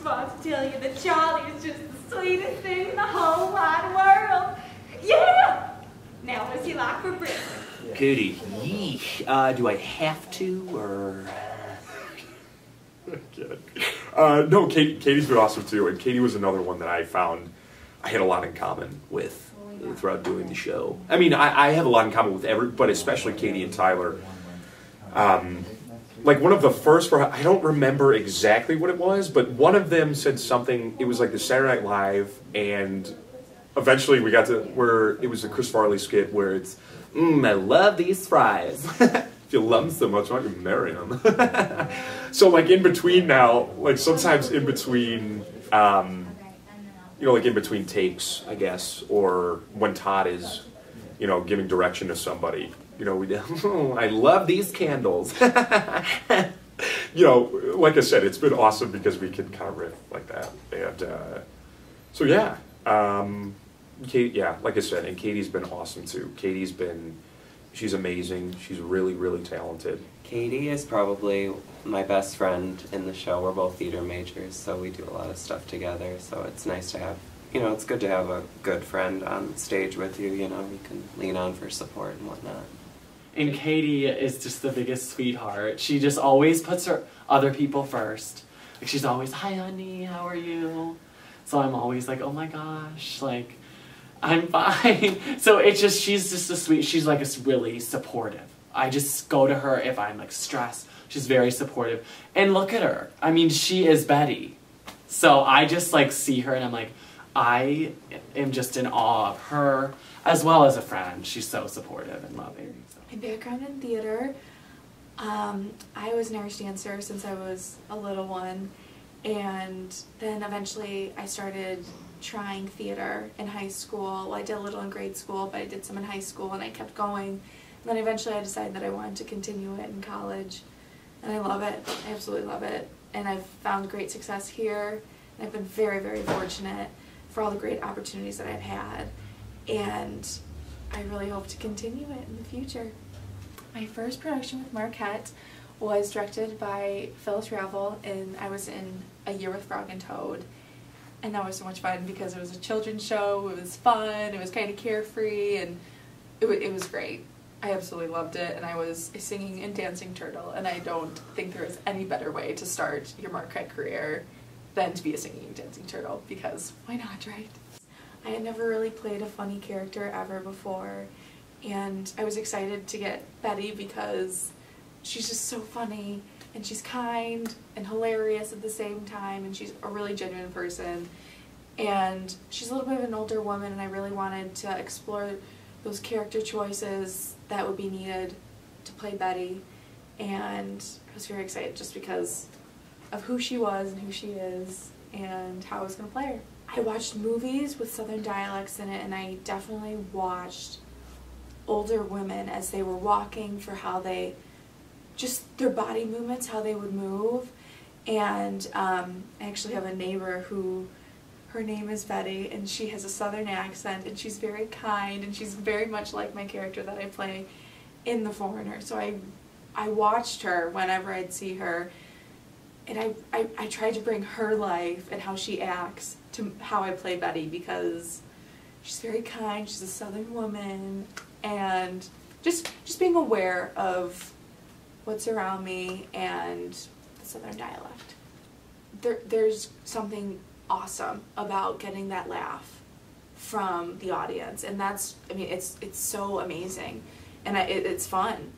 just want to tell you that Charlie is just the sweetest thing in the whole wide world. Yeah! Now, what's he like for breakfast? Katie, yeesh. Do I have to, or? No, Katie's been awesome too, and Katie was another one that I found I had a lot in common with throughout doing the show. I mean, I have a lot in common with but especially Katie and Tyler. Like one of the first, I don't remember exactly what it was, but one of them said something, it was like the Saturday Night Live, and eventually we got to where it was the Chris Farley skit where it's, I love these fries. If you love them so much, why don't you marry them? So like in between now, like sometimes in between, you know, like in between takes, I guess, or when Todd is, you know, giving direction to somebody, you know, we do, I love these candles. You know, like I said, it's been awesome because we can kind of riff like that. And so yeah, yeah, like I said, and Katie's been awesome too. She's amazing. She's really, really talented. Katie is probably my best friend in the show. We're both theater majors, so we do a lot of stuff together. So it's nice to have, you know, it's good to have a good friend on stage with you, you know, you can lean on for support and whatnot. And Katie is just the biggest sweetheart. She just always puts her other people first. Like she's always, hi honey, how are you? So I'm always like, oh my gosh, like, I'm fine. So it's just, she's just a sweet, she's like really supportive. I just go to her if I'm like stressed. She's very supportive. And look at her. I mean, she is Betty. So I just like see her and I'm like, I am just in awe of her as well as a friend. She's so supportive and loving. So. My background in theater, I was an Irish dancer since I was a little one. And then eventually I started trying theater in high school. Well, I did a little in grade school, but I did some in high school and I kept going. And then eventually I decided that I wanted to continue it in college. And I love it. I absolutely love it. And I've found great success here. And I've been very, very fortunate for all the great opportunities that I've had. And I really hope to continue it in the future. My first production with Marquette was directed by Phyllis Ravel, and I was in A Year with Frog and Toad. And that was so much fun because it was a children's show, it was fun, it was kind of carefree, and it was great. I absolutely loved it, and I was a singing and dancing turtle, and I don't think there is any better way to start your Marquette career than to be a singing and dancing turtle, because why not, right? I had never really played a funny character ever before, and I was excited to get Betty because she's just so funny, and she's kind and hilarious at the same time, and she's a really genuine person. And she's a little bit of an older woman, and I really wanted to explore those character choices that would be needed to play Betty. And I was very excited just because of who she was and who she is and how I was going to play her. I watched movies with Southern dialects in it, and I definitely watched older women as they were walking for how they, just their body movements, how they would move. And I actually have a neighbor who, her name is Betty, and she has a Southern accent, and she's very kind, and she's very much like my character that I play in The Foreigner. So I watched her whenever I'd see her, and I tried to bring her life and how she acts to how I play Betty, because she's very kind, she's a Southern woman, and just being aware of what's around me and the Southern dialect. There's something awesome about getting that laugh from the audience, and that's, I mean, it's so amazing, and it's fun.